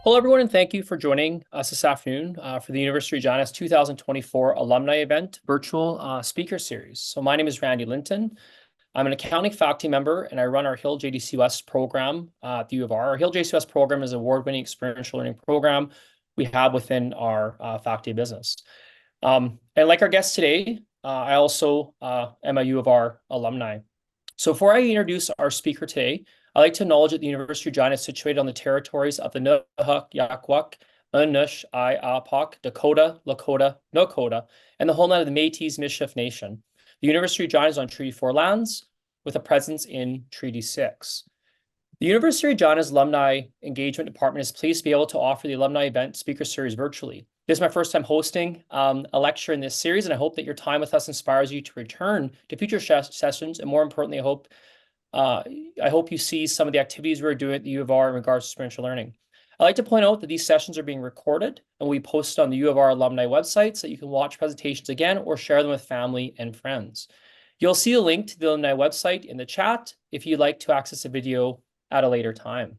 Hello, everyone, and thank you for joining us this afternoon for the University of Regina's 2024 Alumni Event virtual speaker series. So my name is Randy Linton. I'm an accounting faculty member, and I run our Hill JDC West program at the U of R. Our Hill JDC West program is an award-winning experiential learning program we have within our faculty business. And like our guest today, I also am a U of R alumni. So before I introduce our speaker today, I'd like to acknowledge that the University of Regina is situated on the territories of the Nukahuk, Yakwak, Unush, Iapok, Dakota, Lakota, Nakota, and the homeland of the Métis Michif Nation. The University of Regina is on Treaty 4 lands with a presence in Treaty 6. The University of Regina's Alumni Engagement Department is pleased to be able to offer the Alumni Event Speaker Series virtually. This is my first time hosting a lecture in this series, and I hope that your time with us inspires you to return to future sessions, and more importantly, I hope you see some of the activities we're doing at the U of R in regards to experiential learning. I'd like to point out that these sessions are being recorded and we post on the U of R alumni website so that you can watch presentations again or share them with family and friends. You'll see a link to the alumni website in the chat if you'd like to access a video at a later time.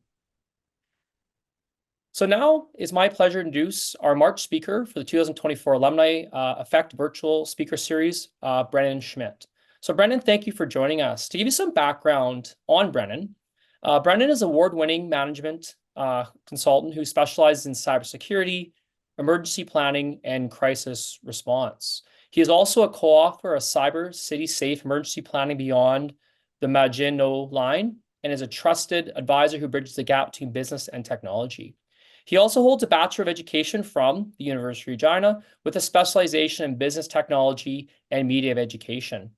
So now it's my pleasure to introduce our March speaker for the 2024 Alumni Effect Virtual Speaker Series, Brennen Schmidt. So Brennen, thank you for joining us. To give you some background on Brennen, Brennen is an award-winning management consultant who specializes in cybersecurity, emergency planning, and crisis response. He is also a co-author of Cyber City Safe Emergency Planning Beyond the Maginot Line and is a trusted advisor who bridges the gap between business and technology. He also holds a Bachelor of Education from the University of Regina with a specialization in business technology and media education.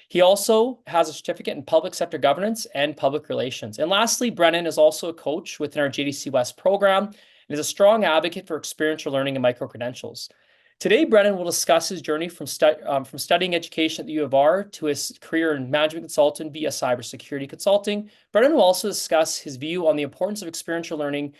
He also has a certificate in public sector governance and public relations. And lastly, Brennen is also a coach within our JDC West program and is a strong advocate for experiential learning and micro-credentials. Today, Brennen will discuss his journey from studying education at the U of R to his career in management consultant via cybersecurity consulting. Brennen will also discuss his view on the importance of experiential learning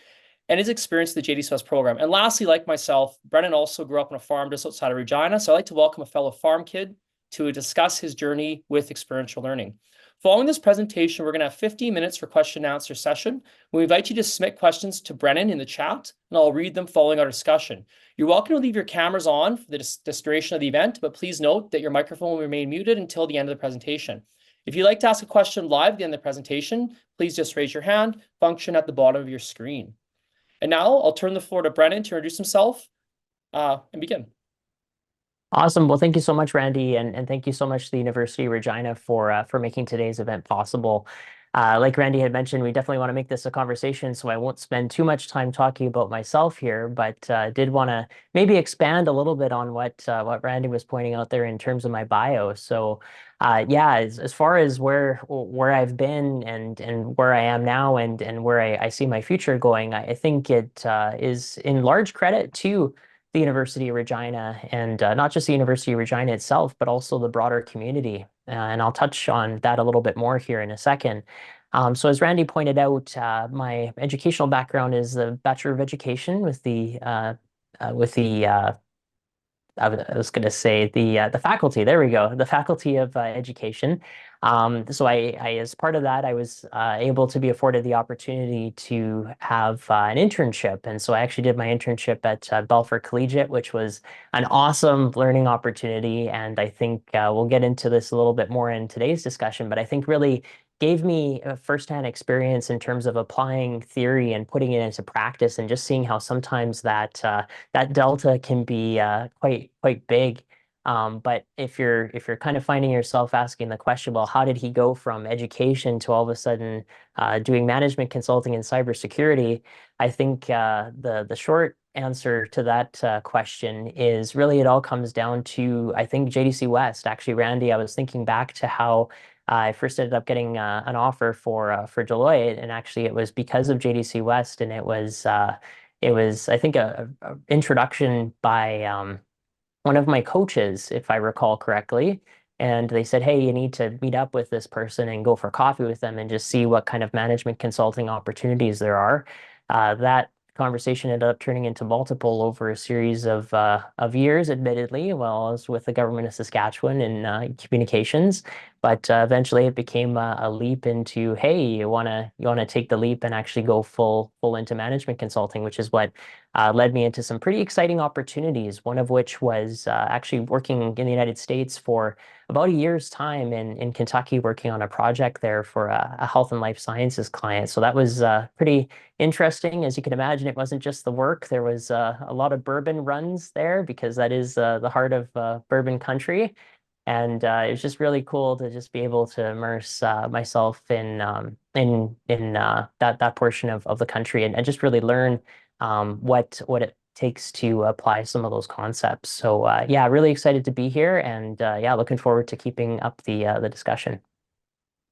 and his experience in the JDC West program. And lastly, like myself, Brennen also grew up on a farm just outside of Regina. So I'd like to welcome a fellow farm kid to discuss his journey with experiential learning. Following this presentation, we're going to have 15 minutes for question and answer session. We invite you to submit questions to Brennen in the chat, and I'll read them following our discussion. You're welcome to leave your cameras on for the duration of the event, but please note that your microphone will remain muted until the end of the presentation. If you'd like to ask a question live at the end of the presentation, please just raise your hand, function at the bottom of your screen. And now I'll turn the floor to Brennen to introduce himself and begin. Awesome. Well, thank you so much, Randy, and thank you so much to the University of Regina for making today's event possible. Like Randy had mentioned, we definitely want to make this a conversation, so I won't spend too much time talking about myself here, but did want to maybe expand a little bit on what Randy was pointing out there in terms of my bio. So, yeah, as far as where I've been and where I am now and where I see my future going, I think it is in large credit to the University of Regina, and not just the University of Regina itself, but also the broader community. And I'll touch on that a little bit more here in a second. So as Randy pointed out, my educational background is the Bachelor of Education with the I was going to say the faculty. There we go, the Faculty of Education. So as part of that, I was able to be afforded the opportunity to have an internship, and so I actually did my internship at Belfort Collegiate, which was an awesome learning opportunity. And I think we'll get into this a little bit more in today's discussion, but I think really gave me a firsthand experience in terms of applying theory and putting it into practice, and just seeing how sometimes that delta can be quite big. But if you're kind of finding yourself asking the question, well, how did he go from education to all of a sudden doing management consulting and cybersecurity? I think the short answer to that question is really it all comes down to, I think, JDC West. Actually, Randy, I was thinking back to how I first ended up getting an offer for Deloitte, and actually it was because of JDC West, and it was I think a introduction by one of my coaches, if I recall correctly. And they said, hey, you need to meet up with this person and go for coffee with them and just see what kind of management consulting opportunities there are. That conversation ended up turning into multiple over a series of years, admittedly, while I was with the government of Saskatchewan in communications. But eventually it became a leap into, hey, you wanna take the leap and actually go full into management consulting, which is what led me into some pretty exciting opportunities. One of which was actually working in the United States for about a year's time in Kentucky, working on a project there for a health and life sciences client. So that was pretty interesting. As you can imagine, it wasn't just the work. There was a lot of bourbon runs there because that is the heart of bourbon country. And it was just really cool to just be able to immerse myself in that portion of the country and just really learn what it takes to apply some of those concepts. So yeah, really excited to be here, and yeah, looking forward to keeping up the discussion.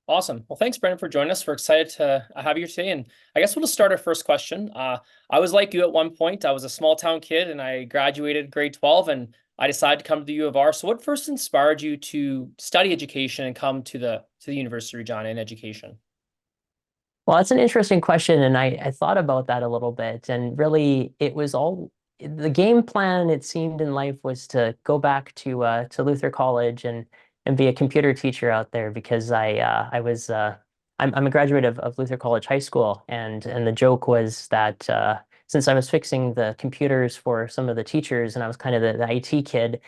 Awesome. Well, thanks, Brendan, for joining us. We're excited to have you today. And I guess we'll just start our first question. I was like you at one point. I was a small town kid and I graduated grade 12 and I decided to come to the U of R. So what first inspired you to study education and come to the University of Regina in education? Well, that's an interesting question, and I thought about that a little bit, and really it was all the game plan, it seemed, in life was to go back to Luther College and be a computer teacher out there because I'm a graduate of Luther College High School, and the joke was that since I was fixing the computers for some of the teachers and I was kind of the IT kid,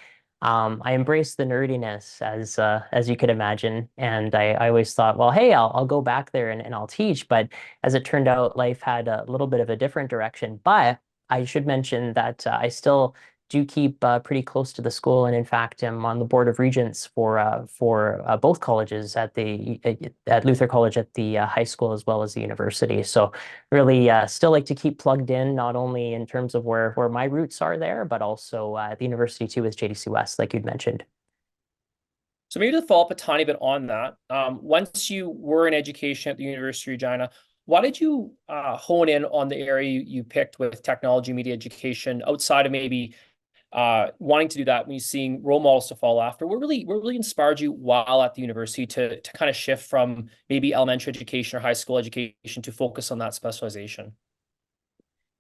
I embraced the nerdiness as you could imagine, and I always thought, well, hey, I'll go back there and I'll teach. But as it turned out, life had a little bit of a different direction. But I should mention that I still do keep pretty close to the school, and in fact, I'm on the board of regents for both colleges at Luther College at the high school as well as the university. So really still like to keep plugged in, not only in terms of where my roots are there, but also at the university too with JDC West, like you'd mentioned. So maybe to follow up a tiny bit on that, once you were in education at the University of Regina, why did you hone in on the area you picked with technology media education outside of maybe wanting to do that when you're seeing role models to follow after? What really inspired you while at the university to kind of shift from maybe elementary education or high school education to focus on that specialization?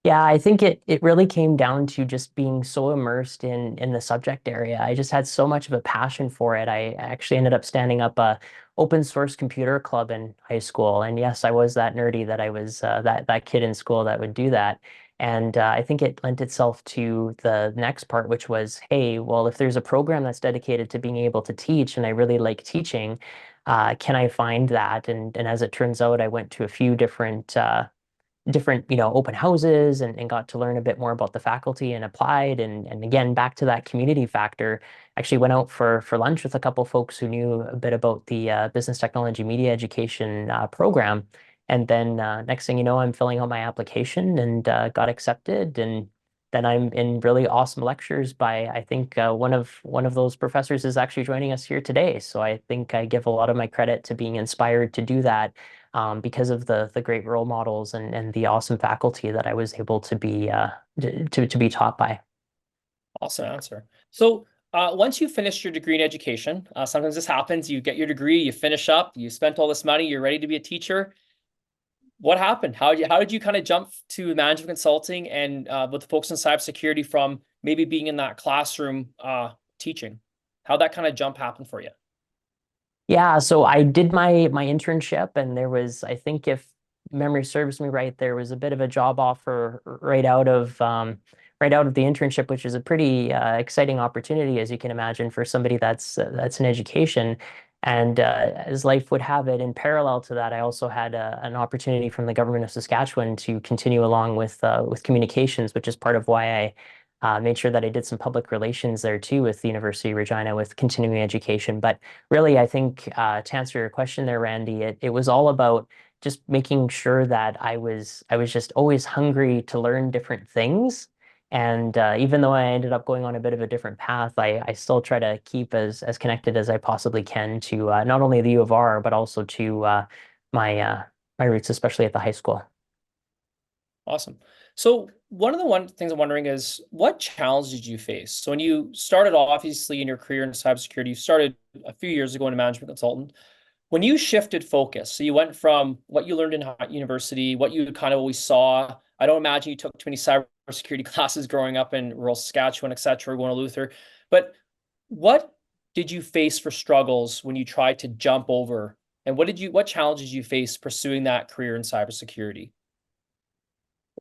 Yeah, I think it really came down to just being so immersed in the subject area. I just had so much of a passion for it. I actually ended up standing up a open source computer club in high school. And yes, I was that nerdy that I was that kid in school that would do that. And I think it lent itself to the next part, which was, hey, well, if there's a program that's dedicated to being able to teach, and I really like teaching, can I find that? And as it turns out, I went to a few different, open houses and got to learn a bit more about the faculty and applied. And again, back to that community factor, actually went out for lunch with a couple folks who knew a bit about the business technology media education program. And then next thing you know, I'm filling out my application and got accepted. And then I'm in really awesome lectures by, I think one of those professors is actually joining us here today. So I think I give a lot of my credit to being inspired to do that because of the great role models and the awesome faculty that I was able to be taught by. Awesome answer. So once you finish your degree in education, sometimes this happens, you get your degree, you finish up, you spent all this money, you're ready to be a teacher. What happened? How did you kind of jump to management consulting and with the focus on cybersecurity from maybe being in that classroom teaching? How'd that kind of jump happen for you? Yeah, so I did my internship, and there was, I think, if memory serves me right, there was a bit of a job offer right out of the internship, which is a pretty exciting opportunity, as you can imagine, for somebody that's in education. And as life would have it, in parallel to that, I also had an opportunity from the government of Saskatchewan to continue along with communications, which is part of why I made sure that I did some public relations there too with the University of Regina with continuing education. But really, I think to answer your question there, Randy, it was all about just making sure that I was just always hungry to learn different things. And even though I ended up going on a bit of a different path, I still try to keep as connected as I possibly can to not only the U of R, but also to my my roots, especially at the high school. Awesome. So one things I'm wondering is what challenges did you face? So when you started off, obviously in your career in cybersecurity, you started a few years ago in a management consultant. When you shifted focus, so you went from what you learned in university, what you kind of always saw. I don't imagine you took too many cybersecurity classes growing up in rural Saskatchewan, et cetera, going to Luther. But what did you face for struggles when you tried to jump over? And what challenges you face pursuing that career in cybersecurity?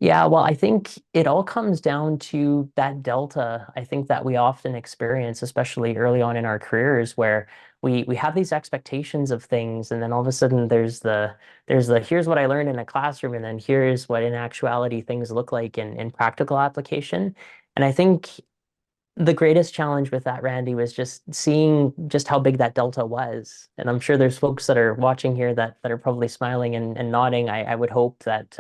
Yeah, well, I think it all comes down to that delta. I think that we often experience, especially early on in our careers, where we have these expectations of things, and then all of a sudden there's the here's what I learned in a classroom, and then here's what in actuality things look like in practical application. And I think the greatest challenge with that, Randy, was just seeing just how big that delta was. And I'm sure there's folks that are watching here that are probably smiling and nodding. I would hope that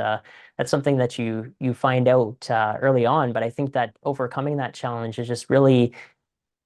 that's something that you find out early on. But I think that overcoming that challenge is just really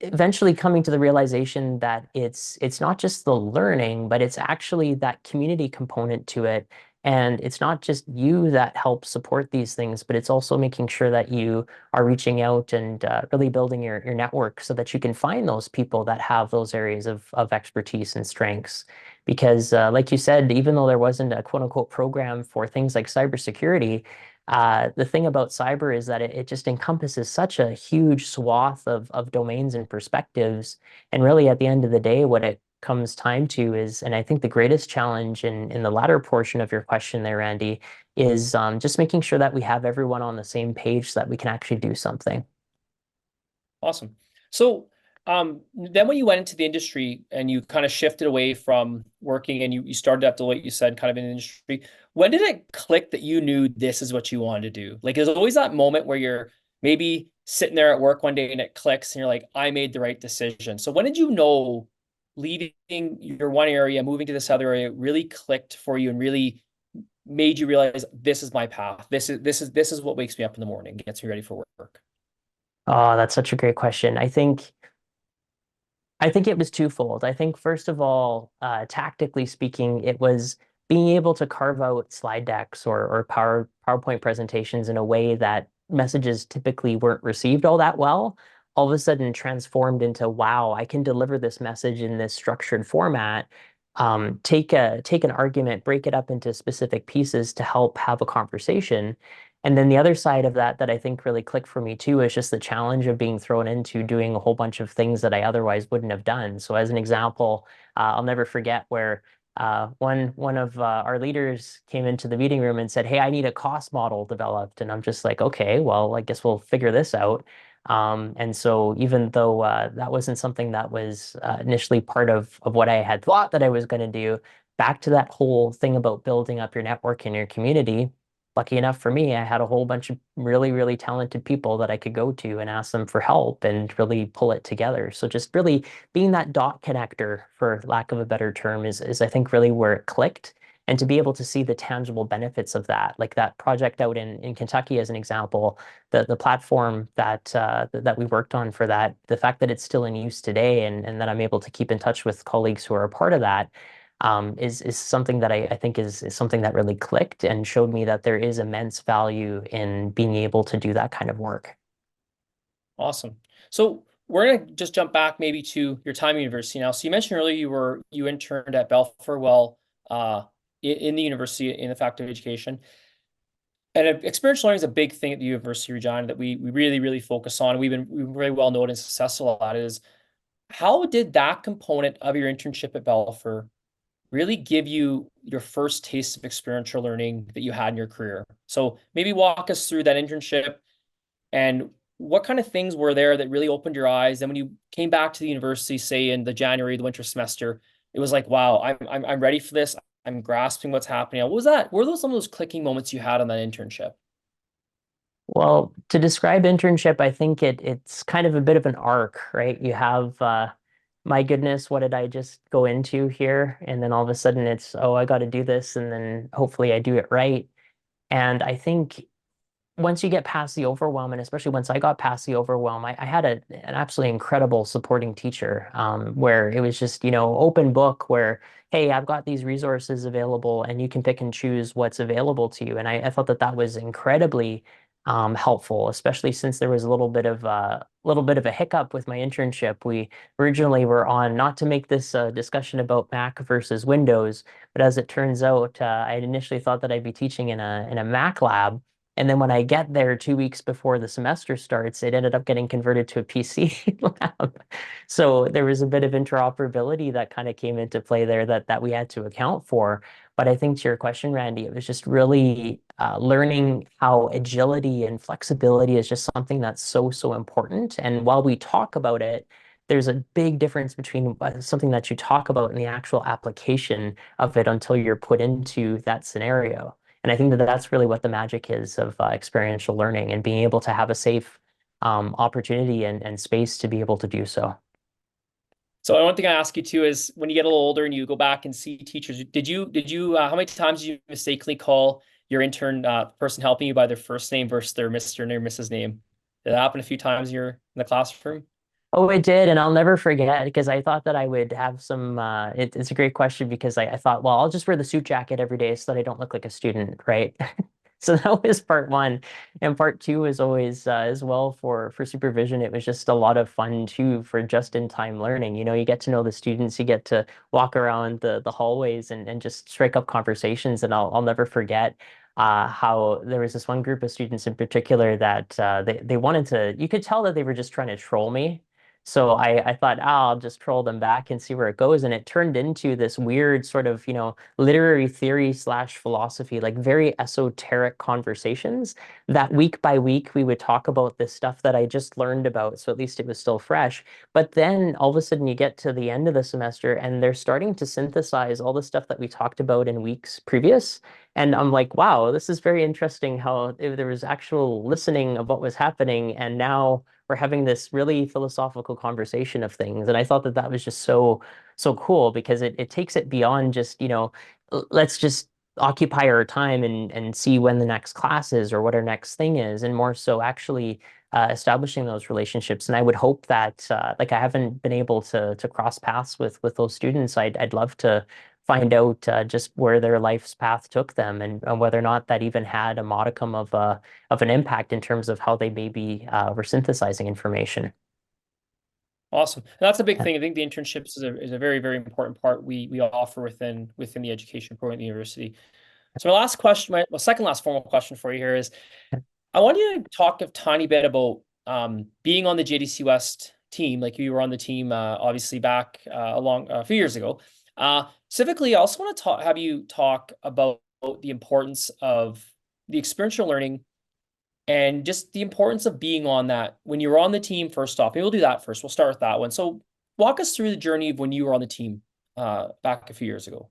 eventually coming to the realization that it's not just the learning, but it's actually that community component to it. And it's not just you that helps support these things, but it's also making sure that you are reaching out and really building your network so that you can find those people that have those areas of expertise and strengths. Because, like you said, even though there wasn't a quote unquote program for things like cybersecurity, the thing about cyber is that it just encompasses such a huge swath of domains and perspectives. And really, at the end of the day, what it comes time to is, and I think the greatest challenge in the latter portion of your question there, Randy, is just making sure that we have everyone on the same page so that we can actually do something. Awesome. So then when you went into the industry and you kind of shifted away from working and you started up to what you said kind of in the industry, when did it click that you knew this is what you wanted to do? Like there's always that moment where you're maybe sitting there at work one day and it clicks and you're like, I made the right decision. So when did you know leaving your one area, moving to this other area really clicked for you and really made you realize this is my path. This is what wakes me up in the morning, gets me ready for work. Oh, that's such a great question. I think it was twofold. I think, first of all, tactically speaking, it was being able to carve out slide decks or PowerPoint presentations in a way that messages typically weren't received all that well, all of a sudden transformed into, wow, I can deliver this message in this structured format. Take an argument, break it up into specific pieces to help have a conversation. And then the other side of that I think really clicked for me too is just the challenge of being thrown into doing a whole bunch of things that I otherwise wouldn't have done. So as an example, I'll never forget where one of our leaders came into the meeting room and said, "Hey, I need a cost model developed." And I'm just like, "Okay, well, I guess we'll figure this out." And so even though that wasn't something that was initially part of what I had thought that I was going to do, back to that whole thing about building up your network in your community. Lucky enough for me, I had a whole bunch of really, really talented people that I could go to and ask them for help and really pull it together. So just really being that dot connector, for lack of a better term, is I think really where it clicked. And to be able to see the tangible benefits of that, like that project out in Kentucky as an example, the platform that we worked on for that, the fact that it's still in use today and that I'm able to keep in touch with colleagues who are a part of that is something that I think is something that really clicked and showed me that there is immense value in being able to do that kind of work. Awesome. So we're gonna just jump back maybe to your time at university now. So you mentioned earlier you interned at Balfour well in the university in the faculty of education. And experiential learning is a big thing at the University of Regina that we really, really focus on. We've been very well known and successful at it. Is how did that component of your internship at Balfour really give you your first taste of experiential learning that you had in your career? So maybe walk us through that internship and what kind of things were there that really opened your eyes? And when you came back to the university, say in the winter semester, it was like, wow, I'm ready for this. I'm grasping what's happening. What was that? Were those some of those clicking moments you had on that internship? Well, to describe internship, I think it's kind of a bit of an arc, right? You have my goodness, what did I just go into here? And then all of a sudden it's, oh, I got to do this, and then hopefully I do it right. And I think once you get past the overwhelm, and especially once I got past the overwhelm, I had an absolutely incredible supporting teacher where it was just, open book where, hey, I've got these resources available and you can pick and choose what's available to you. And I thought that was incredibly helpful, especially since there was a little bit of a hiccup with my internship. We originally were on, not to make this a discussion about Mac versus Windows, but as it turns out, I had initially thought that I'd be teaching in a Mac lab. And then when I get there 2 weeks before the semester starts, it ended up getting converted to a PC lab. So there was a bit of interoperability that kind of came into play there that we had to account for. But I think to your question, Randy, it was just really learning how agility and flexibility is just something that's so important. And while we talk about it, there's a big difference between something that you talk about and the actual application of it until you're put into that scenario. And I think that that's really what the magic is of experiential learning and being able to have a safe opportunity and space to be able to do so. So one thing I ask you too is when you get a little older and you go back and see teachers, did you how many times did you mistakenly call your intern person helping you by their first name versus their Mr. name or Mrs. name? Did that happen a few times you're in the classroom? Oh, it did, and I'll never forget because I thought that I would have some. It's a great question because I thought, well, I'll just wear the suit jacket every day so that I don't look like a student, right? So that was part one, and part two was always as well for supervision. It was just a lot of fun too for just-in-time learning. You know, you get to know the students, you get to walk around the hallways and just strike up conversations. And I'll never forget how there was this one group of students in particular that they wanted to. You could tell that they were just trying to troll me. So I thought, oh, I'll just troll them back and see where it goes. And it turned into this weird sort of, literary theory slash philosophy, like very esoteric conversations that week by week we would talk about this stuff that I just learned about. So at least it was still fresh. But then all of a sudden you get to the end of the semester and they're starting to synthesize all the stuff that we talked about in weeks previous. And I'm like, wow, this is very interesting how there was actual listening of what was happening. And now we're having this really philosophical conversation of things. And I thought that that was just so cool because it takes it beyond just, let's just occupy our time and see when the next class is or what our next thing is, and more so actually establishing those relationships. And I would hope that, like, I haven't been able to cross paths with those students. I'd love to find out just where their life's path took them and whether or not that even had a modicum of an impact in terms of how they maybe were synthesizing information. Awesome. And that's a big Yeah. thing. I think the internships is a very, very important part we offer within the education program at the university. So my last question, my second last formal question for you here is I want you to talk a tiny bit about being on the JDC West team, like you were on the team obviously back a few years ago. Specifically, I also want to have you talk about the importance of the experiential learning and just the importance of being on that when you were on the team first off. Maybe we'll do that first. We'll start with that one. So walk us through the journey of when you were on the team back a few years ago.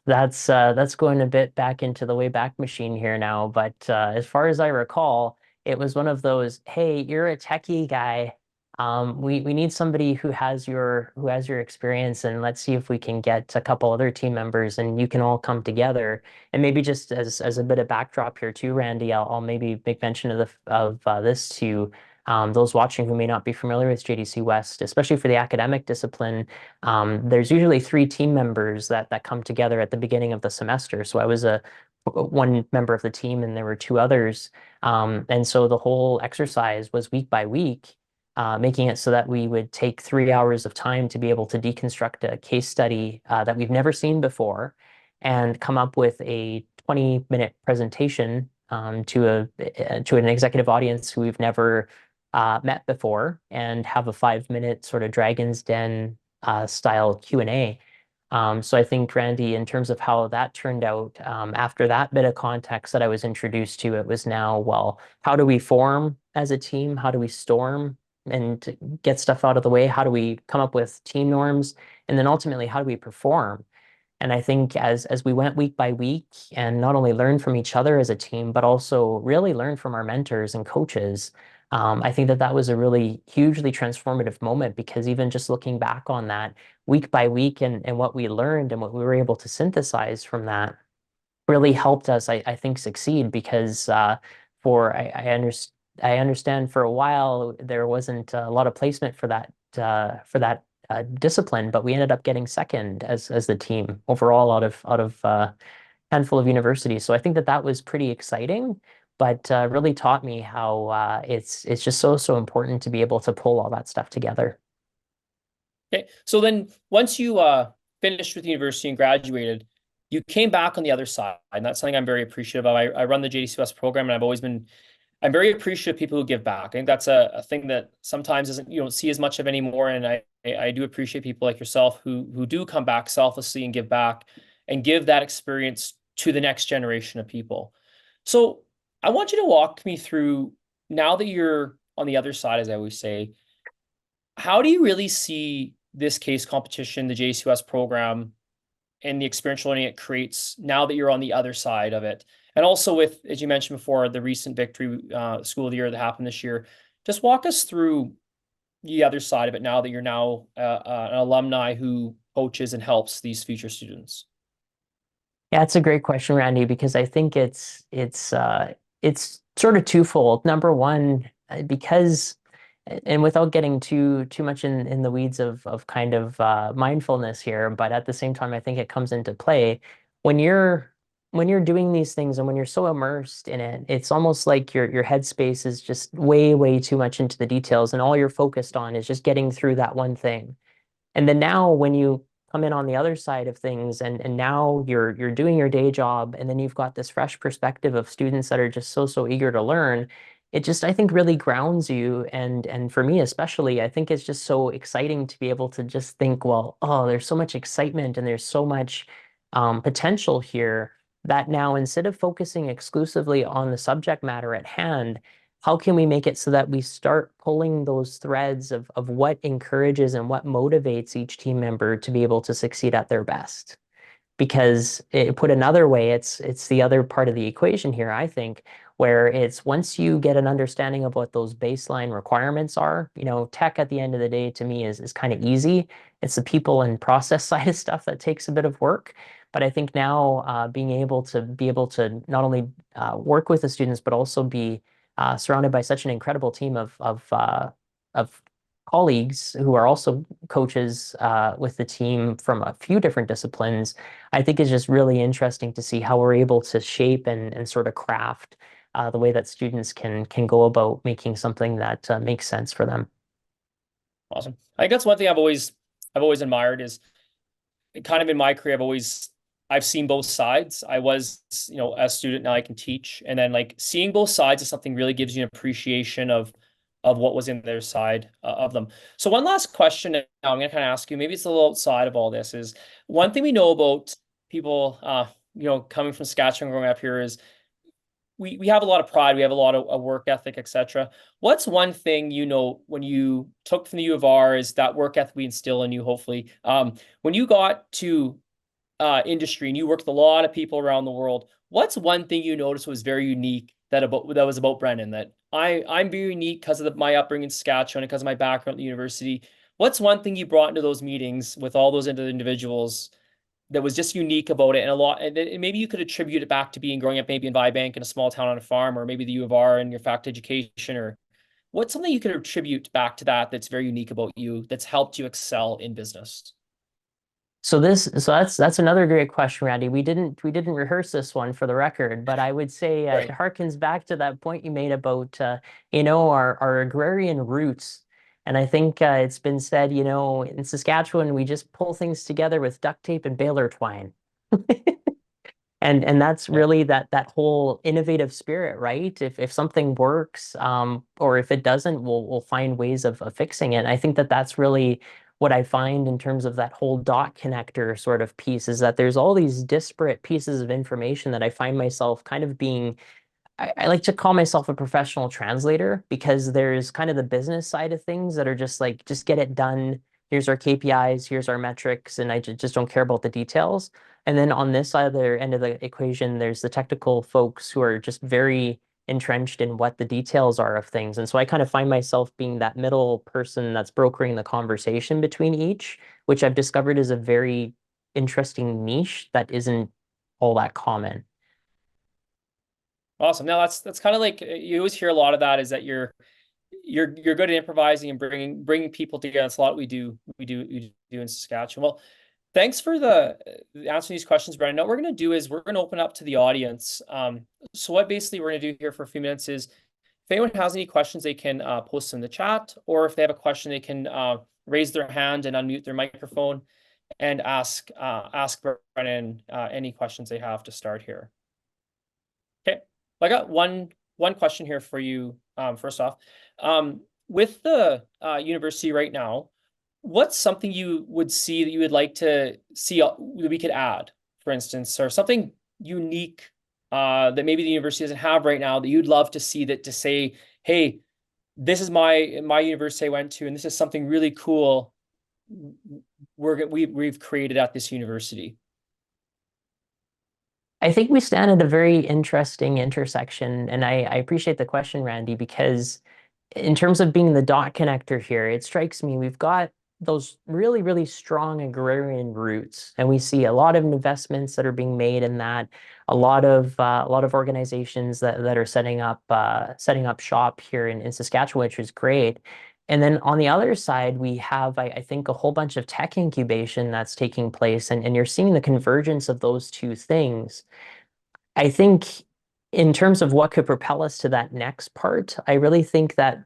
That's going a bit back into the way back machine here now, but as far as I recall, it was one of those, hey, you're a techie guy. We need somebody who has your experience, and let's see if we can get a couple other team members, and you can all come together. And maybe just as a bit of backdrop here too, Randy, I'll maybe make mention of this to those watching who may not be familiar with JDC West, especially for the academic discipline. There's usually three team members that come together at the beginning of the semester. So I was a one member of the team, and there were two others. And so the whole exercise was week by week, making it so that we would take 3 hours of time to be able to deconstruct a case study that we've never seen before, and come up with a 20-minute presentation to an executive audience who we've never met before, and have a 5-minute sort of Dragon's Den style Q&A. So I think, Randy, in terms of how that turned out, after that bit of context that I was introduced to, it was now, well, how do we form as a team? How do we storm and get stuff out of the way? How do we come up with team norms? And then ultimately, how do we perform? And I think as we went week by week and not only learn from each other as a team, but also really learn from our mentors and coaches, I think that that was a really hugely transformative moment, because even just looking back on that week by week and what we learned and what we were able to synthesize from that really helped us, I think, succeed. Because I understand for a while there wasn't a lot of placement for that discipline, but we ended up getting second as the team overall out of handful of universities. So I think that that was pretty exciting, but really taught me how it's just so important to be able to pull all that stuff together. Okay. So then once you finished with university and graduated, you came back on the other side, and that's something I'm very appreciative of. I run the JDCUS program, and I'm very appreciative of people who give back. I think that's a thing that sometimes isn't, you don't see as much of anymore. And I do appreciate people like yourself who do come back selflessly and give back and give that experience to the next generation of people. So I want you to walk me through, now that you're on the other side, as I always say, how do you really see this case competition, the JCUS program, and the experiential learning it creates now that you're on the other side of it? And also with, as you mentioned before, the recent victory school of the year that happened this year. Just walk us through the other side of it now that you're now an alumni who coaches and helps these future students. Yeah, it's a great question, Randy, because I think it's sort of twofold. Number one, because and without getting too much in the weeds of kind of mindfulness here, but at the same time, I think it comes into play when you're doing these things and when you're so immersed in it, it's almost like your headspace is just way too much into the details, and all you're focused on is just getting through that one thing. And then now when you come in on the other side of things and now you're doing your day job and then you've got this fresh perspective of students that are just so eager to learn, it just I think really grounds you. And for me especially, I think it's just so exciting to be able to just think, well, oh, there's so much excitement and there's so much potential here that now instead of focusing exclusively on the subject matter at hand, how can we make it so that we start pulling those threads of what encourages and what motivates each team member to be able to succeed at their best? Because put another way, it's the other part of the equation here, I think, where it's once you get an understanding of what those baseline requirements are, tech at the end of the day to me is kind of easy. It's the people and process side of stuff that takes a bit of work. But I think now being able to not only work with the students, but also be surrounded by such an incredible team of colleagues who are also coaches with the team from a few different disciplines, I think is just really interesting to see how we're able to shape and sort of craft the way that students can go about making something that makes sense for them. Awesome. I think that's one thing I've always admired is kind of in my career, I've seen both sides. I was, a student, now I can teach. And then like seeing both sides of something really gives you an appreciation of what was in their side of them. So one last question now I'm going to kind of ask you, maybe it's a little outside of all this, is one thing we know about people, coming from Saskatchewan, growing up here, is we have a lot of pride, we have a lot of work ethic, etc. What's one thing when you took from the U of R is that work ethic we instill in you, hopefully, when you got to industry and you worked with a lot of people around the world, what's one thing you noticed was very unique that was about Brennen, that I'm very unique because of my upbringing in Saskatchewan and because of my background at the university? What's one thing you brought into those meetings with all those individuals that was just unique about it, and maybe you could attribute it back to growing up maybe in Vibank in a small town on a farm, or maybe the U of R and your fact education, or what's something you could attribute back to that's very unique about you that's helped you excel in business? So that's another great question, Randy. We didn't rehearse this one for the record, but I would say it Right. harkens back to that point you made about our agrarian roots. And I think it's been said, in Saskatchewan we just pull things together with duct tape and baler twine. And that's Yeah. really that whole innovative spirit, right? If something works, or if it doesn't, we'll find ways of fixing it. And I think that's really what I find in terms of that whole dot connector sort of piece is that there's all these disparate pieces of information that I find myself kind of being I like to call myself a professional translator because there's kind of the business side of things that are just like, just get it done. Here's our KPIs, here's our metrics, and I just don't care about the details. And then on this other end of the equation, there's the technical folks who are just very entrenched in what the details are of things. And so I kind of find myself being that middle person that's brokering the conversation between each, which I've discovered is a very interesting niche that isn't all that common. Awesome. Now that's kind of like you always hear a lot of that, is that you're good at improvising and bringing people together. That's a lot we do in Saskatchewan. Well, thanks for answering these questions, Brandon. What we're going to do is we're going to open up to the audience. So what basically we're going to do here for a few minutes is, if anyone has any questions, they can post them in the chat, or if they have a question, they can raise their hand and unmute their microphone. and ask Brennen any questions they have to start here. Okay, I got one question here for you. First off, with the university right now, what's something you would see that you would like to see that we could add, for instance, or something unique that maybe the university doesn't have right now that you'd love to see, that to say, hey, this is my university I went to, and this is something really cool we've created at this university. I think we stand at a very interesting intersection, and I appreciate the question, Randy, because in terms of being the dot connector here, it strikes me we've got those really, really strong agrarian roots, and we see a lot of investments that are being made in that, a lot of organizations that are setting up shop here in Saskatchewan, which is great. And then on the other side, we have, I think, a whole bunch of tech incubation that's taking place, and you're seeing the convergence of those two things. I think in terms of what could propel us to that next part, I really think that,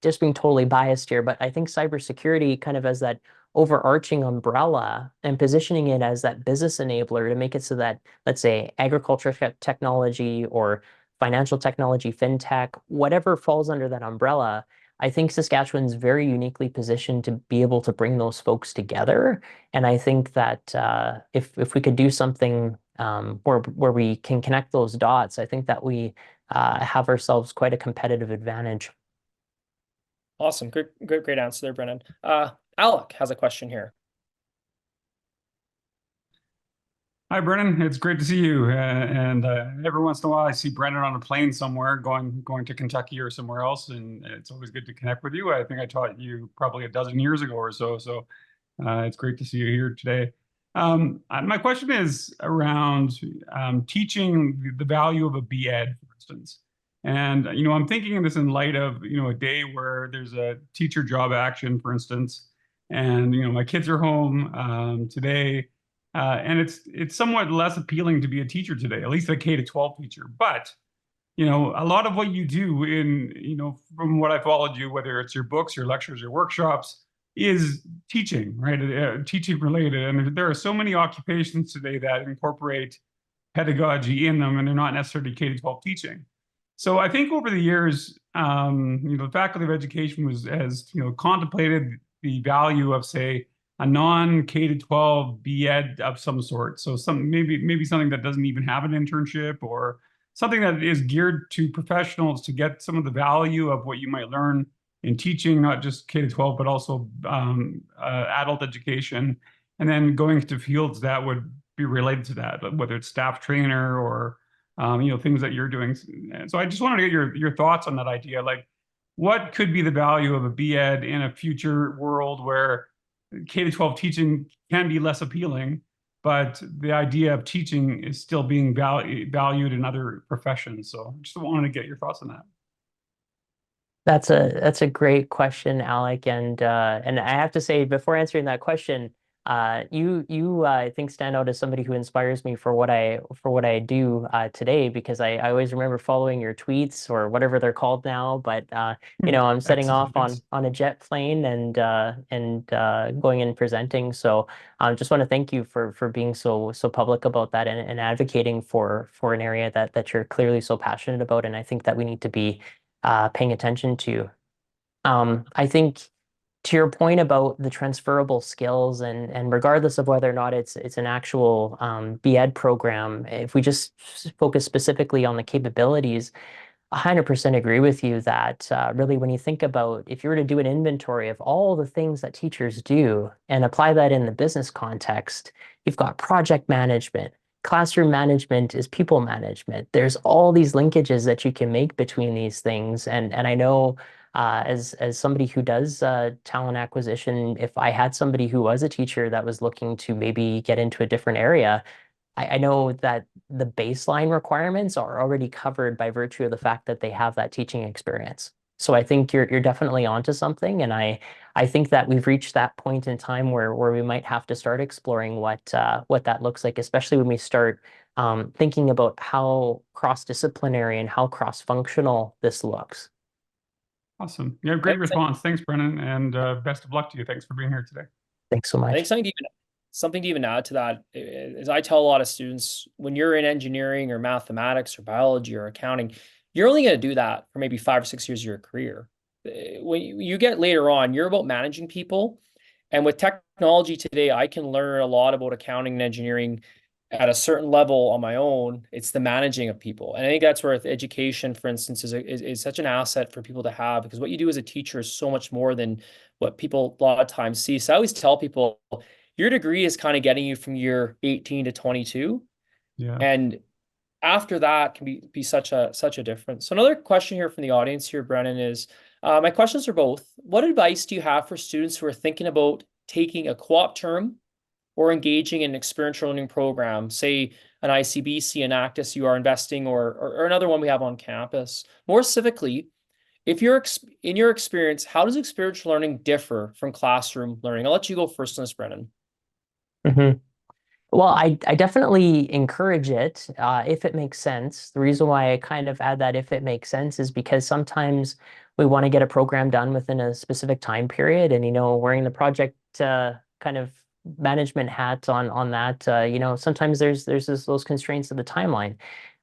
just being totally biased here, but I think cybersecurity kind of as that overarching umbrella and positioning it as that business enabler to make it so that, let's say, agriculture technology or financial technology, fintech, whatever falls under that umbrella, I think Saskatchewan's very uniquely positioned to be able to bring those folks together. And I think that if we could do something where we can connect those dots, I think that we have ourselves quite a competitive advantage. Awesome. Great answer there, Brennan. Alec has a question here. Hi, Brennan. It's great to see you. And every once in a while, I see Brennan on a plane somewhere going to Kentucky or somewhere else, and it's always good to connect with you. I think I taught you probably a dozen years ago or so. So it's great to see you here today. My question is around teaching the value of a BEd, for instance. And I'm thinking of this in light of a day where there's a teacher job action, for instance, and my kids are home today. And it's somewhat less appealing to be a teacher today, at least a K to 12 teacher. But a lot of what you do from what I followed you, whether it's your books, your lectures, your workshops, is teaching, right? Teaching related. And there are so many occupations today that incorporate pedagogy in them, and they're not necessarily K to 12 teaching. So I think over the years, the Faculty of Education has contemplated the value of, say, a non-K to 12 BEd of some sort. So maybe something that doesn't even have an internship, or something that is geared to professionals to get some of the value of what you might learn in teaching, not just K to 12, but also adult education, and then going into fields that would be related to that, whether it's staff trainer or things that you're doing. So I just wanted to get your thoughts on that idea. Like, what could be the value of a BEd in a future world where K to 12 teaching can be less appealing, but the idea of teaching is still being valued in other professions? So just wanted to get your thoughts on that. That's a great question, Alec, and I have to say, before answering that question, you I think stand out as somebody who inspires me for what I do today, because I always remember following your tweets, or whatever they're called now. But I'm setting off on a jet plane and going and presenting. So I just want to thank you for being so public about that, and advocating for an area that you're clearly so passionate about, and I think that we need to be paying attention to. I think, to your point about the transferable skills, and regardless of whether or not it's an actual BEd program, if we just focus specifically on the capabilities, 100% agree with you that really, when you think about, if you were to do an inventory of all the things that teachers do and apply that in the business context, you've got project management. Classroom management is people management. There's all these linkages that you can make between these things. And I know, as somebody who does talent acquisition, if I had somebody who was a teacher that was looking to maybe get into a different area, I know that the baseline requirements are already covered by virtue of the fact that they have that teaching experience. So I think you're definitely onto something, and I think that we've reached that point in time where we might have to start exploring what that looks like, especially when we start thinking about how cross-disciplinary and how cross-functional this looks. Awesome. Yeah, great response. Thanks, Brennan, and best of luck to you. Thanks for being here today. Thanks so I think much. something to even add to that is I tell a lot of students when you're in engineering or mathematics or biology or accounting, you're only going to do that for maybe 5 or 6 years of your career. When you get later on, you're about managing people. And with technology today, I can learn a lot about accounting and engineering at a certain level on my own. It's the managing of people. And I think that's where education, for instance, is such an asset for people to have, because what you do as a teacher is so much more than what people a lot of times see. So I always tell people your degree is kind of getting you from year 18 to 22. Yeah. And after that can be such a difference. So another question here from the audience here, Brennen, is my questions are both. What advice do you have for students who are thinking about taking a co-op term or engaging in an experiential learning program, say an ICBC, an ACTIS you are investing, or another one we have on campus? More specifically, if you're in your experience, how does experiential learning differ from classroom learning? I'll let you go first on this, Brennen. Mm-hmm. Well, I definitely encourage it if it makes sense. The reason why I kind of add that if it makes sense is because sometimes we want to get a program done within a specific time period, and wearing the project kind of management hat on that, sometimes there's those constraints of the timeline.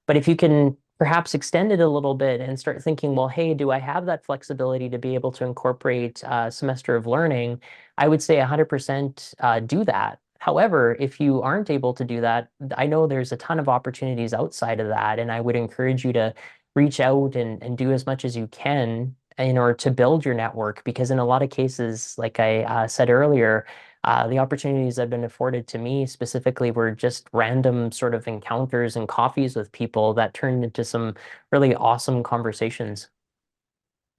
But if you can perhaps extend it a little bit and start thinking, well, hey, do I have that flexibility to be able to incorporate a semester of learning? I would say 100% do that. However, if you aren't able to do that, I know there's a ton of opportunities outside of that, and I would encourage you to reach out and do as much as you can in order to build your network. Because in a lot of cases, like I said earlier, the opportunities that have been afforded to me specifically were just random sort of encounters and coffees with people that turned into some really awesome conversations.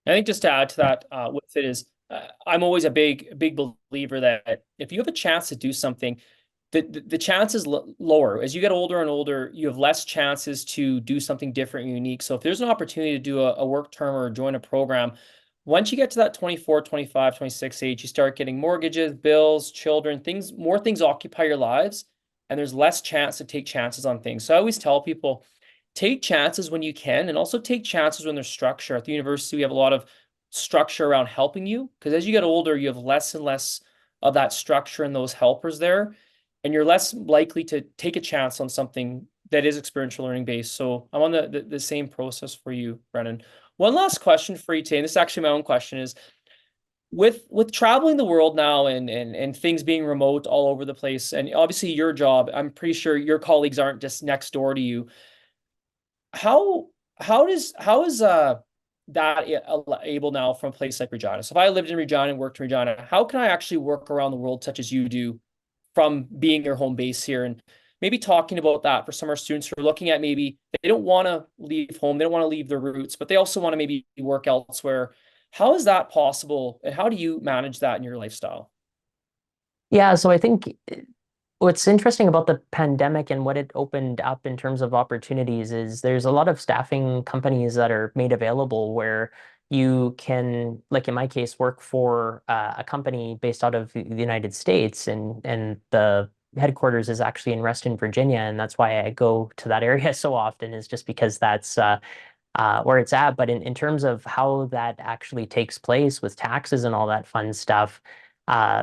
I think just to add to that, with it is, I'm always a big believer that if you have a chance to do something, the chance is lower. As you get older and older, you have less chances to do something different and unique. So if there's an opportunity to do a work term or join a program, once you get to that 24, 25, 26 age, you start getting mortgages, bills, children, more things occupy your lives, and there's less chance to take chances on things. So I always tell people, take chances when you can, and also take chances when there's structure. At the university, we have a lot of structure around helping you, because as you get older, you have less and less of that structure and those helpers there, and you're less likely to take a chance on something that is experiential learning based. So I'm on the same process for you, Brennen. One last question for you today, and this is actually my own question, is with traveling the world now and things being remote all over the place, and obviously your job, I'm pretty sure your colleagues aren't just next door to you. How how is that able now from a place like Regina? So if I lived in Regina and worked in Regina, how can I actually work around the world such as you do from being your home base here? And maybe talking about that for some of our students who are looking at, maybe they don't want to leave home, they don't want to leave their roots, but they also want to maybe work elsewhere. How is that possible? And how do you manage that in your lifestyle? Yeah, so I think what's interesting about the pandemic and what it opened up in terms of opportunities is there's a lot of staffing companies that are made available where you can, like in my case, work for a company based out of the United States, and the headquarters is actually in Reston, Virginia, and that's why I go to that area so often, is just because that's where it's at. But in terms of how that actually takes place with taxes and all that fun stuff,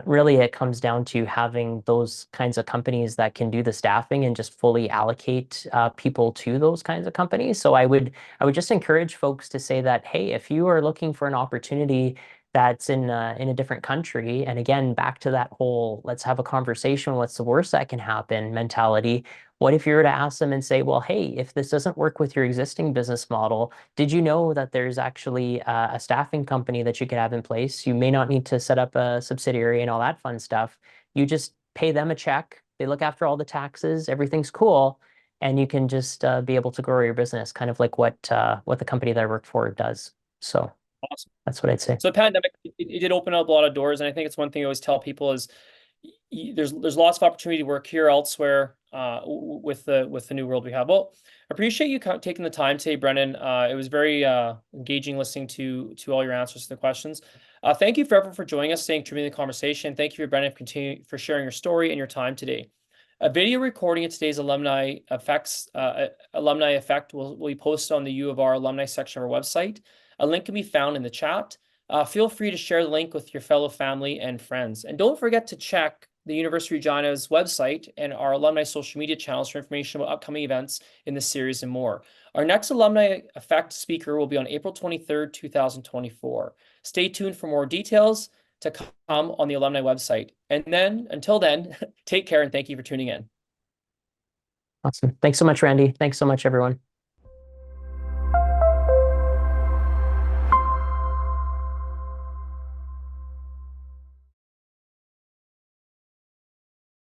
really it comes down to having those kinds of companies that can do the staffing and just fully allocate people to those kinds of companies. So I would just encourage folks to say that, hey, if you are looking for an opportunity that's in a different country, and again, back to that whole let's have a conversation, what's the worst that can happen mentality. What if you were to ask them and say, well, hey, if this doesn't work with your existing business model, did you know that there's actually a staffing company that you could have in place? You may not need to set up a subsidiary and all that fun stuff. You just pay them a check. They look after all the taxes. Everything's cool. And you can just be able to grow your business, kind of like what the company that I work for does. So Awesome. that's what I'd say. So the pandemic, it did open up a lot of doors, and I think it's one thing I always tell people is there's lots of opportunity to work here, elsewhere, with the new world we have. Well, I appreciate you taking the time today, Brennen. It was very engaging listening to all your answers to the questions. Thank you for everyone for joining us, staying true to the conversation. Thank you, Brennen, for sharing your story and your time today. A video recording of today's Alumni Effect will be posted on the U of R alumni section of our website. A link can be found in the chat. Feel free to share the link with your fellow family and friends. And don't forget to check the University of Regina's website and our alumni social media channels for information about upcoming events in this series and more. Our next Alumni Effect speaker will be on April 23rd, 2024. Stay tuned for more details to come on the alumni website. And then, until then, take care and thank you for tuning in. Awesome. Thanks so much, Randy. Thanks so much, everyone.